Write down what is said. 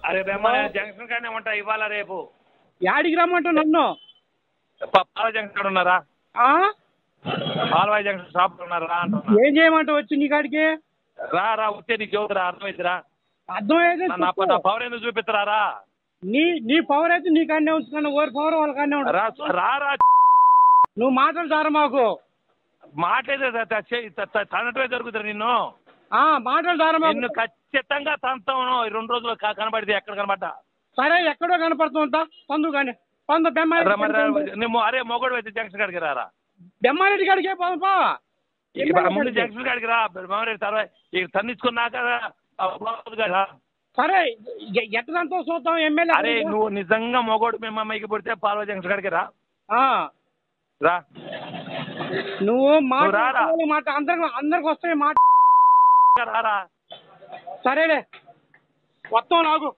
అరే జంక్షన్ కానీ ఉంటా ఇవాళ రేపు. యాడికి రమ్మంటావు నన్ను? పాల జంక్షన్ ఉన్నారా? పాలవాయి జంక్షన్ షాప్ ఉన్నారా అంటున్నా. ఏం చేయమంటావు వచ్చి నీ కాడికి? రా వచ్చే నీకు చదువుతురా, అర్థమైతురా? అర్థమైతే నా పవర్ ఎందుకు చూపిస్తారా? నీ పవర్ అయితే నీ కాడనే ఉంచుకున్నా, ఓరి పవర్ వాళ్ళ కాడనే ఉంటుంది. రా నువ్వు మాట్లాడతారా మాకు? మాట్లాడే తనటమే జరుగుతుంది నిన్ను. మాట్లాడతారా మాకు? నిన్ను ఖచ్చితంగా తంతాను 2 రోజులు కనబడితే. ఎక్కడ కనబడ్డా సరే, ఎక్కడో కనపడుతుంటా. పందు కానీ పందు నువ్వు అరే మొగడు అయితే జంక్షన్ కాడికి రారా. బెమ్మారెడ్డి కాడికే పోపా. ముందు జంక్షన్ కాడికి రా. బెమ్మారెడ్డి తర్వాత తన్నించుకున్నాక సరే, ఎట్టదంతా చూద్దాం. ఎమ్మెల్యే అరే నువ్వు నిజంగా మొగోడు మేము అమ్మాయికి పుడితే పాలవ జంక్షన్ కాడికి రా. నువ్వు మాట అందరికి వస్తాయి మాట. రారా. సరేలే, వస్తాం నాకు.